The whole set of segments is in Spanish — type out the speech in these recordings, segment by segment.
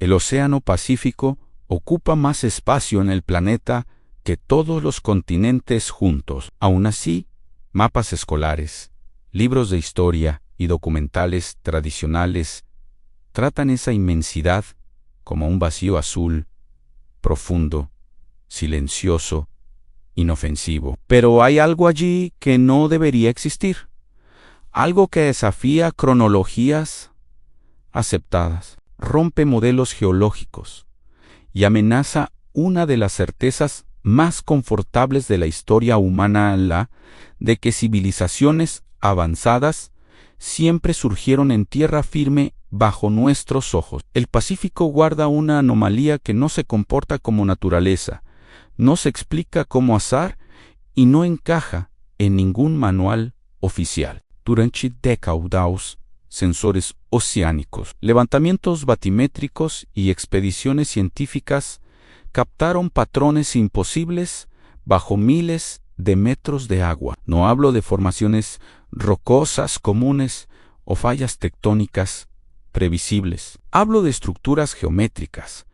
El Océano Pacífico ocupa más espacio en el planeta que todos los continentes juntos. Aún así, mapas escolares, libros de historia y documentales tradicionales tratan esa inmensidad como un vacío azul, profundo, silencioso, inofensivo. Pero hay algo allí que no debería existir, algo que desafía cronologías aceptadas, rompe modelos geológicos y amenaza una de las certezas más confortables de la historia humana, la de que civilizaciones avanzadas siempre surgieron en tierra firme bajo nuestros ojos. El Pacífico guarda una anomalía que no se comporta como naturaleza, no se explica como azar y no encaja en ningún manual oficial. Durante décadas, sensores oceánicos, levantamientos batimétricos y expediciones científicas captaron patrones imposibles bajo miles de metros de agua. No hablo de formaciones rocosas comunes o fallas tectónicas previsibles. Hablo de estructuras geométricas,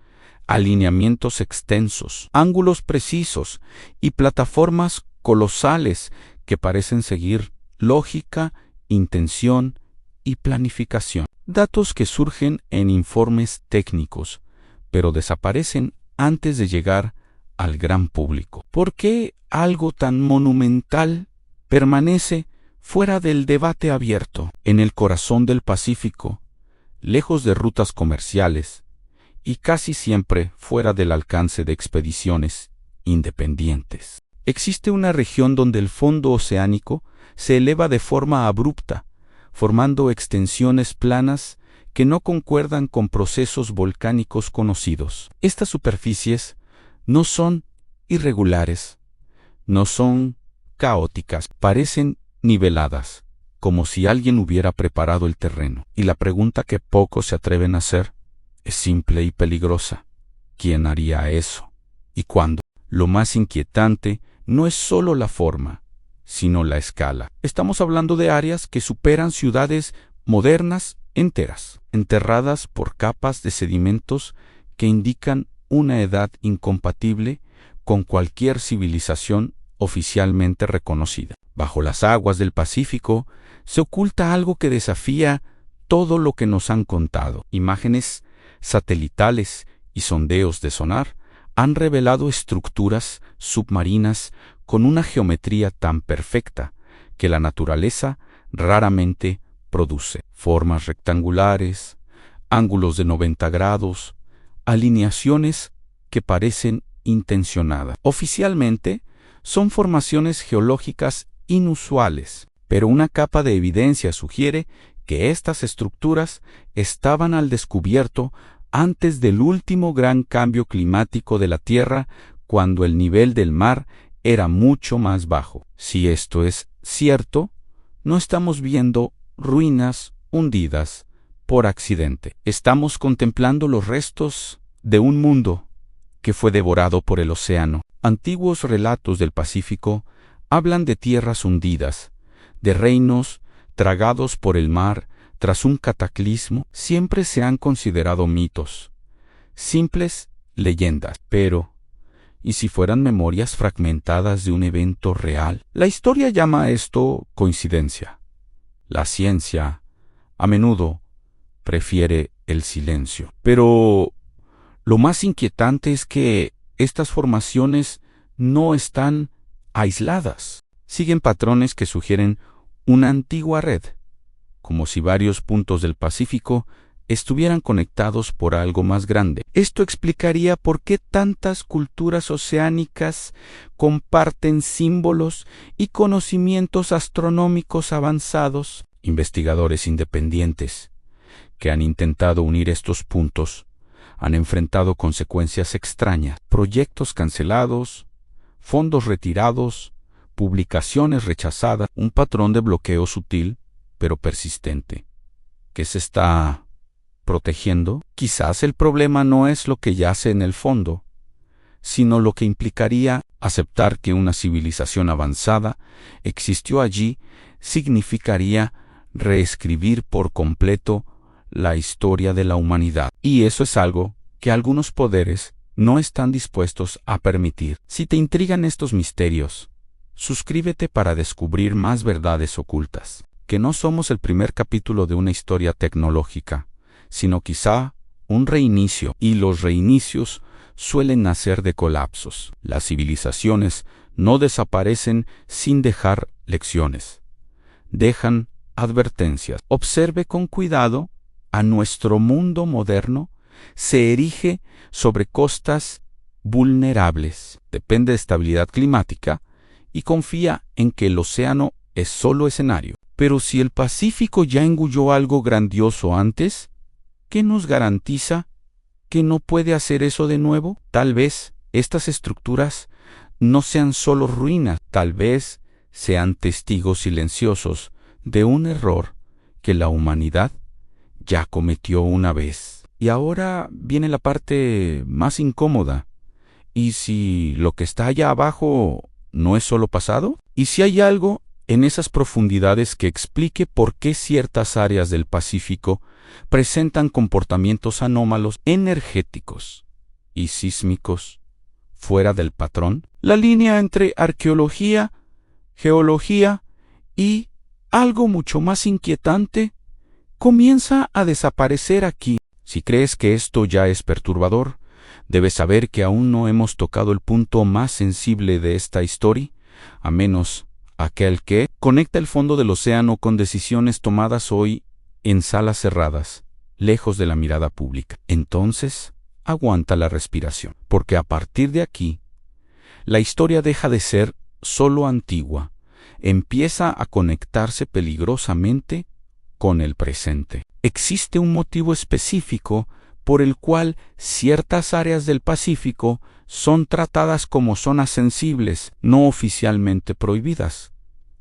alineamientos extensos, ángulos precisos y plataformas colosales que parecen seguir lógica, intención y planificación. Datos que surgen en informes técnicos, pero desaparecen antes de llegar al gran público. ¿Por qué algo tan monumental permanece fuera del debate abierto, en el corazón del Pacífico, lejos de rutas comerciales y casi siempre fuera del alcance de expediciones independientes? Existe una región donde el fondo oceánico se eleva de forma abrupta, formando extensiones planas que no concuerdan con procesos volcánicos conocidos. Estas superficies no son irregulares, no son caóticas, parecen niveladas, como si alguien hubiera preparado el terreno. Y la pregunta que pocos se atreven a hacer es simple y peligrosa. ¿Quién haría eso? ¿Y cuándo? Lo más inquietante no es solo la forma, sino la escala. Estamos hablando de áreas que superan ciudades modernas enteras, enterradas por capas de sedimentos que indican una edad incompatible con cualquier civilización oficialmente reconocida. Bajo las aguas del Pacífico se oculta algo que desafía todo lo que nos han contado. Imágenes satelitales y sondeos de sonar han revelado estructuras submarinas con una geometría tan perfecta que la naturaleza raramente produce. Formas rectangulares, ángulos de 90 grados, alineaciones que parecen intencionadas. Oficialmente, son formaciones geológicas inusuales, pero una capa de evidencia sugiere que estas estructuras estaban al descubierto antes del último gran cambio climático de la Tierra, cuando el nivel del mar era mucho más bajo. Si esto es cierto, no estamos viendo ruinas hundidas por accidente. Estamos contemplando los restos de un mundo que fue devorado por el océano. Antiguos relatos del Pacífico hablan de tierras hundidas, de reinos tragados por el mar tras un cataclismo. Siempre se han considerado mitos, simples leyendas. Pero, ¿y si fueran memorias fragmentadas de un evento real? La historia llama a esto coincidencia. La ciencia, a menudo, prefiere el silencio. Pero lo más inquietante es que estas formaciones no están aisladas. Siguen patrones que sugieren una antigua red, como si varios puntos del Pacífico estuvieran conectados por algo más grande. Esto explicaría por qué tantas culturas oceánicas comparten símbolos y conocimientos astronómicos avanzados. Investigadores independientes que han intentado unir estos puntos han enfrentado consecuencias extrañas: proyectos cancelados, fondos retirados, publicaciones rechazadas, un patrón de bloqueo sutil pero persistente. ¿Qué se está protegiendo? Quizás el problema no es lo que yace en el fondo, sino lo que implicaría aceptar que una civilización avanzada existió allí. Significaría reescribir por completo la historia de la humanidad. Y eso es algo que algunos poderes no están dispuestos a permitir. Si te intrigan estos misterios, suscríbete para descubrir más verdades ocultas. Que no somos el primer capítulo de una historia tecnológica, sino quizá un reinicio, y los reinicios suelen nacer de colapsos. Las civilizaciones no desaparecen sin dejar lecciones. Dejan advertencias. Observe con cuidado a nuestro mundo moderno. Se erige sobre costas vulnerables, depende de estabilidad climática y confía en que el océano es solo escenario. Pero si el Pacífico ya engulló algo grandioso antes, ¿qué nos garantiza que no puede hacer eso de nuevo? Tal vez estas estructuras no sean solo ruinas, tal vez sean testigos silenciosos de un error que la humanidad ya cometió una vez. Y ahora viene la parte más incómoda. ¿Y si lo que está allá abajo no es solo pasado? ¿Y si hay algo en esas profundidades que explique por qué ciertas áreas del Pacífico presentan comportamientos anómalos energéticos y sísmicos fuera del patrón? La línea entre arqueología, geología y algo mucho más inquietante comienza a desaparecer aquí. Si crees que esto ya es perturbador, debes saber que aún no hemos tocado el punto más sensible de esta historia, a menos aquel que conecta el fondo del océano con decisiones tomadas hoy en salas cerradas, lejos de la mirada pública. Entonces, aguanta la respiración, porque a partir de aquí, la historia deja de ser solo antigua, empieza a conectarse peligrosamente con el presente. Existe un motivo específico por el cual ciertas áreas del Pacífico son tratadas como zonas sensibles, no oficialmente prohibidas,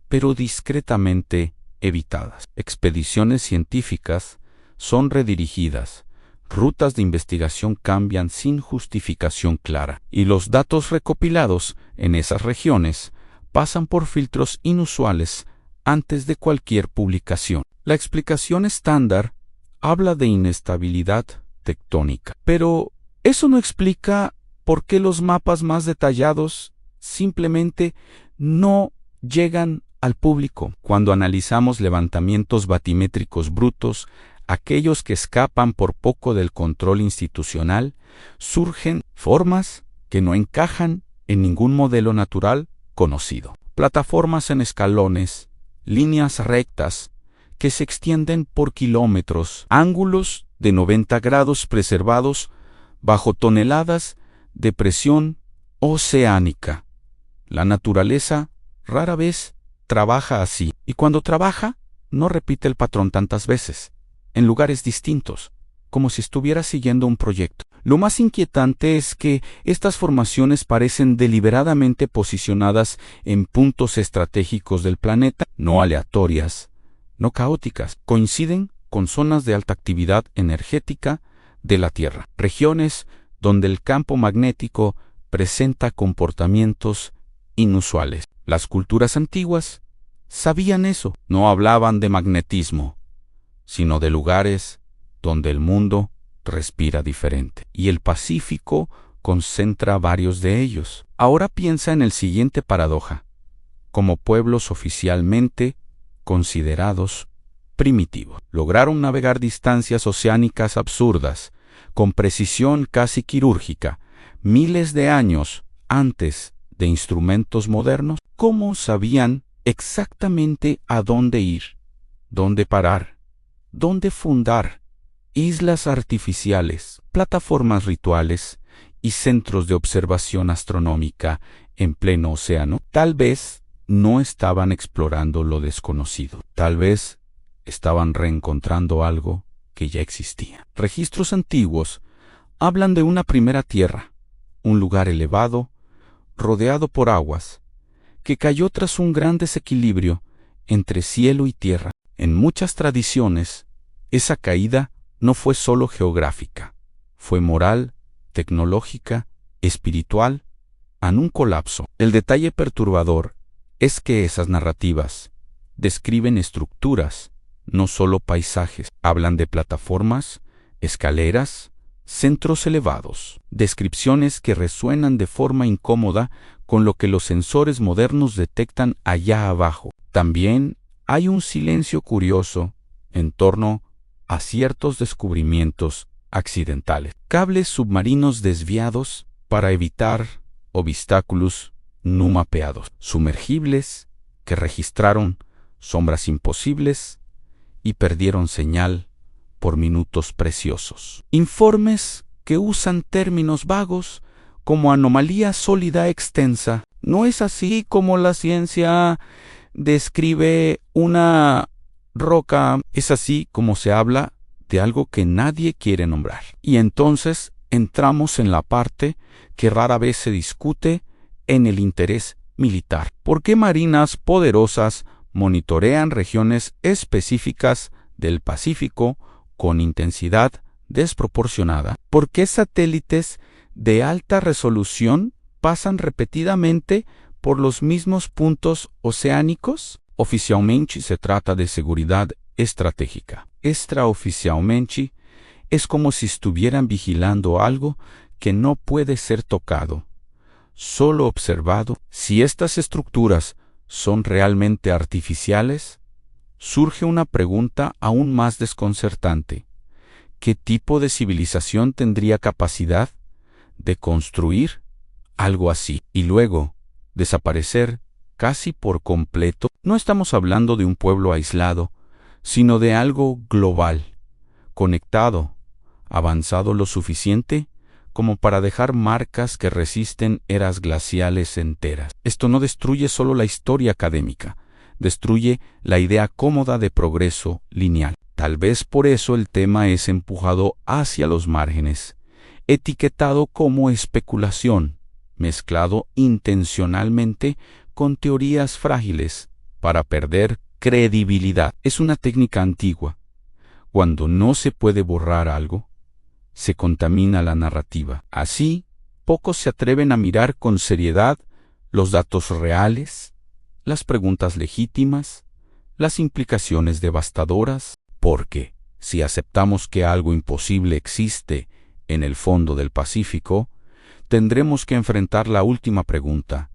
pero discretamente evitadas. Expediciones científicas son redirigidas, rutas de investigación cambian sin justificación clara, y los datos recopilados en esas regiones pasan por filtros inusuales antes de cualquier publicación. La explicación estándar habla de inestabilidad tectónica, pero eso no explica por qué los mapas más detallados simplemente no llegan al público. Cuando analizamos levantamientos batimétricos brutos, aquellos que escapan por poco del control institucional, surgen formas que no encajan en ningún modelo natural conocido. Plataformas en escalones, líneas rectas que se extienden por kilómetros, ángulos de 90 grados preservados bajo toneladas de presión oceánica. La naturaleza rara vez trabaja así, y cuando trabaja, no repite el patrón tantas veces, en lugares distintos, como si estuviera siguiendo un proyecto. Lo más inquietante es que estas formaciones parecen deliberadamente posicionadas en puntos estratégicos del planeta, no aleatorias, no caóticas. Coinciden con zonas de alta actividad energética de la Tierra, regiones donde el campo magnético presenta comportamientos inusuales. Las culturas antiguas sabían eso, no hablaban de magnetismo, sino de lugares donde el mundo respira diferente. Y el Pacífico concentra varios de ellos. Ahora piensa en el siguiente paradoja. Como pueblos oficialmente considerados primitivos, lograron navegar distancias oceánicas absurdas, con precisión casi quirúrgica, miles de años antes de instrumentos modernos. ¿Cómo sabían exactamente a dónde ir, dónde parar, dónde fundar islas artificiales, plataformas rituales y centros de observación astronómica en pleno océano? Tal vez no estaban explorando lo desconocido. Tal vez estaban reencontrando algo que ya existía. Registros antiguos hablan de una primera tierra, un lugar elevado, rodeado por aguas, que cayó tras un gran desequilibrio entre cielo y tierra. En muchas tradiciones, esa caída no fue solo geográfica, fue moral, tecnológica, espiritual, en un colapso. El detalle perturbador es que esas narrativas describen estructuras, no solo paisajes. Hablan de plataformas, escaleras, centros elevados, descripciones que resuenan de forma incómoda con lo que los sensores modernos detectan allá abajo. También hay un silencio curioso en torno a ciertos descubrimientos accidentales. Cables submarinos desviados para evitar obstáculos no mapeados. Sumergibles que registraron sombras imposibles y perdieron señal por minutos preciosos. Informes que usan términos vagos como anomalía sólida extensa. No es así como la ciencia describe una roca, es así como se habla de algo que nadie quiere nombrar. Y entonces entramos en la parte que rara vez se discute en el interés militar. ¿Por qué marinas poderosas monitorean regiones específicas del Pacífico con intensidad desproporcionada? ¿Por qué satélites de alta resolución pasan repetidamente por los mismos puntos oceánicos? Oficialmente se trata de seguridad estratégica. Extraoficialmente es como si estuvieran vigilando algo que no puede ser tocado, solo observado. Si estas estructuras son realmente artificiales, surge una pregunta aún más desconcertante. ¿Qué tipo de civilización tendría capacidad de construir algo así y luego desaparecer casi por completo? No estamos hablando de un pueblo aislado, sino de algo global, conectado, avanzado lo suficiente como para dejar marcas que resisten eras glaciales enteras. Esto no destruye solo la historia académica, destruye la idea cómoda de progreso lineal. Tal vez por eso el tema es empujado hacia los márgenes, etiquetado como especulación, mezclado intencionalmente con teorías frágiles para perder credibilidad. Es una técnica antigua. Cuando no se puede borrar algo, se contamina la narrativa. Así, pocos se atreven a mirar con seriedad los datos reales, las preguntas legítimas, las implicaciones devastadoras, porque si aceptamos que algo imposible existe en el fondo del Pacífico, tendremos que enfrentar la última pregunta,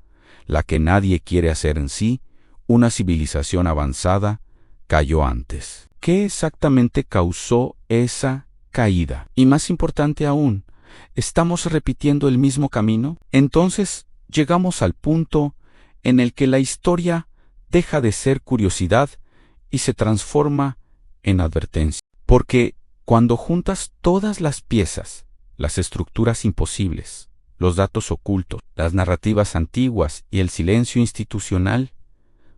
la que nadie quiere hacer en sí. Una civilización avanzada cayó antes. ¿Qué exactamente causó esa caída? Y más importante aún, ¿estamos repitiendo el mismo camino? Entonces llegamos al punto en el que la historia deja de ser curiosidad y se transforma en advertencia. Porque cuando juntas todas las piezas, las estructuras imposibles, los datos ocultos, las narrativas antiguas y el silencio institucional,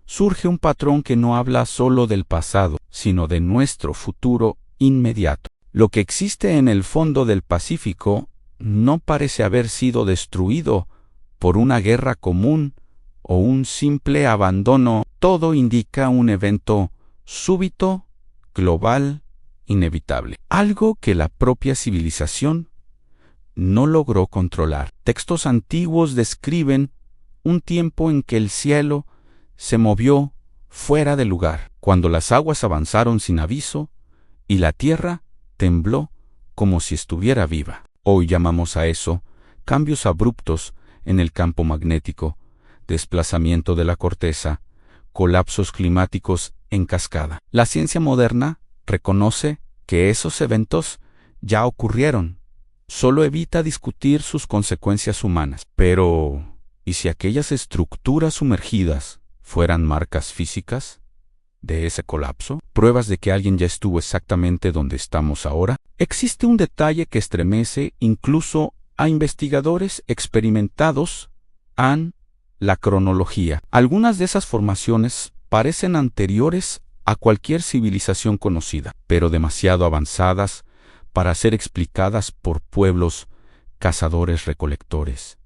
surge un patrón que no habla solo del pasado, sino de nuestro futuro inmediato. Lo que existe en el fondo del Pacífico no parece haber sido destruido por una guerra común o un simple abandono. Todo indica un evento súbito, global, inevitable. Algo que la propia civilización no logró controlar. Textos antiguos describen un tiempo en que el cielo se movió fuera de lugar, cuando las aguas avanzaron sin aviso y la tierra tembló como si estuviera viva. Hoy llamamos a eso cambios abruptos en el campo magnético, desplazamiento de la corteza, colapsos climáticos en cascada. La ciencia moderna reconoce que esos eventos ya ocurrieron, solo evita discutir sus consecuencias humanas. Pero, ¿y si aquellas estructuras sumergidas fueran marcas físicas de ese colapso? ¿Pruebas de que alguien ya estuvo exactamente donde estamos ahora? Existe un detalle que estremece incluso a investigadores experimentados: la cronología. Algunas de esas formaciones parecen anteriores a cualquier civilización conocida, pero demasiado avanzadas para ser explicadas por pueblos cazadores-recolectores.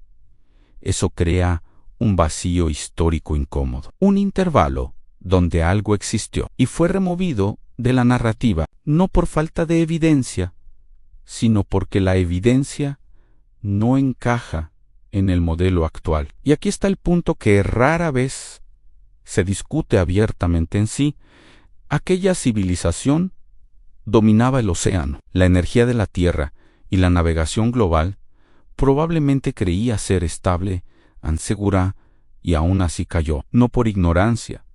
Eso crea un vacío histórico incómodo, un intervalo donde algo existió y fue removido de la narrativa, no por falta de evidencia, sino porque la evidencia no encaja en el modelo actual. Y aquí está el punto que rara vez se discute abiertamente en sí. Aquella civilización dominaba el océano, la energía de la tierra y la navegación global, probablemente creía ser estable, segura, y aún así cayó, no por ignorancia,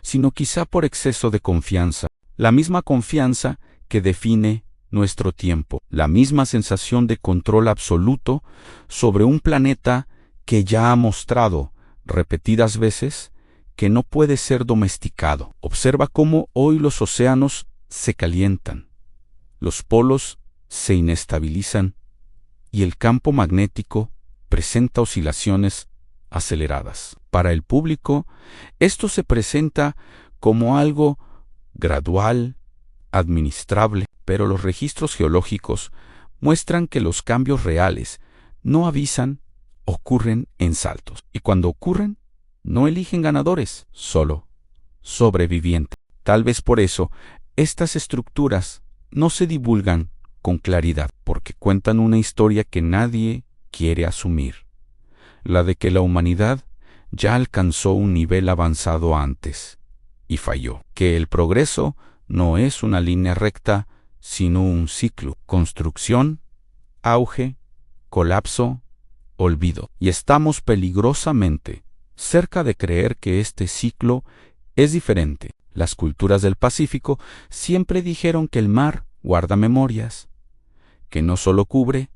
sino quizá por exceso de confianza, la misma confianza que define nuestro tiempo, la misma sensación de control absoluto sobre un planeta que ya ha mostrado repetidas veces que no puede ser domesticado. Observa cómo hoy los océanos se calientan, los polos se inestabilizan y el campo magnético presenta oscilaciones aceleradas. Para el público, esto se presenta como algo gradual, administrable, pero los registros geológicos muestran que los cambios reales no avisan, ocurren en saltos. Y cuando ocurren, no eligen ganadores, solo sobrevivientes. Tal vez por eso, estas estructuras no se divulgan con claridad, porque cuentan una historia que nadie quiere asumir, la de que la humanidad ya alcanzó un nivel avanzado antes y falló, que el progreso no es una línea recta, sino un ciclo, construcción, auge, colapso, olvido. Y estamos peligrosamente cerca de creer que este ciclo es diferente. Las culturas del Pacífico siempre dijeron que el mar guarda memorias, que no solo cubre,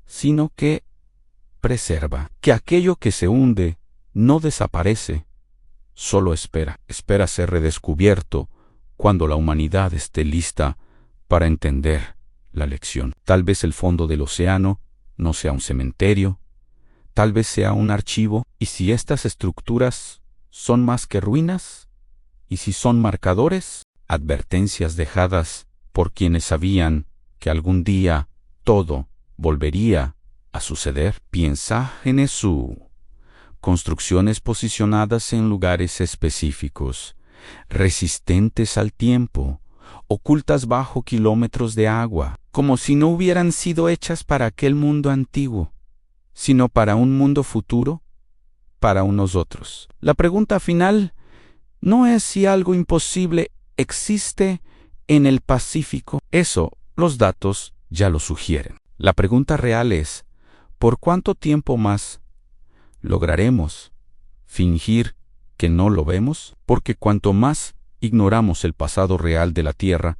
sino que preserva, que aquello que se hunde no desaparece, solo espera ser redescubierto cuando la humanidad esté lista para entender la lección. Tal vez el fondo del océano no sea un cementerio, tal vez sea un archivo, y si estas estructuras son más que ruinas, y si son marcadores, advertencias dejadas por quienes sabían que algún día todo volvería a suceder. Piensa en eso. Construcciones posicionadas en lugares específicos, resistentes al tiempo, ocultas bajo kilómetros de agua, como si no hubieran sido hechas para aquel mundo antiguo, sino para un mundo futuro, para unos otros. La pregunta final no es si algo imposible existe en el Pacífico. Eso, los datos ya lo sugieren. La pregunta real es, ¿por cuánto tiempo más lograremos fingir que no lo vemos? Porque cuanto más ignoramos el pasado real de la Tierra,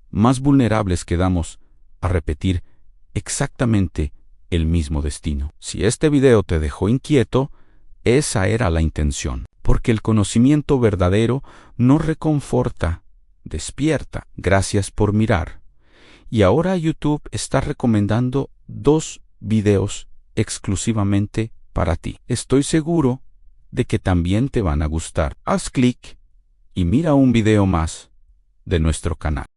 más vulnerables quedamos a repetir exactamente el mismo destino. Si este video te dejó inquieto, esa era la intención, porque el conocimiento verdadero no reconforta, despierta. Gracias por mirar. Y ahora YouTube está recomendando 2 videos exclusivamente para ti. Estoy seguro de que también te van a gustar. Haz clic y mira un video más de nuestro canal.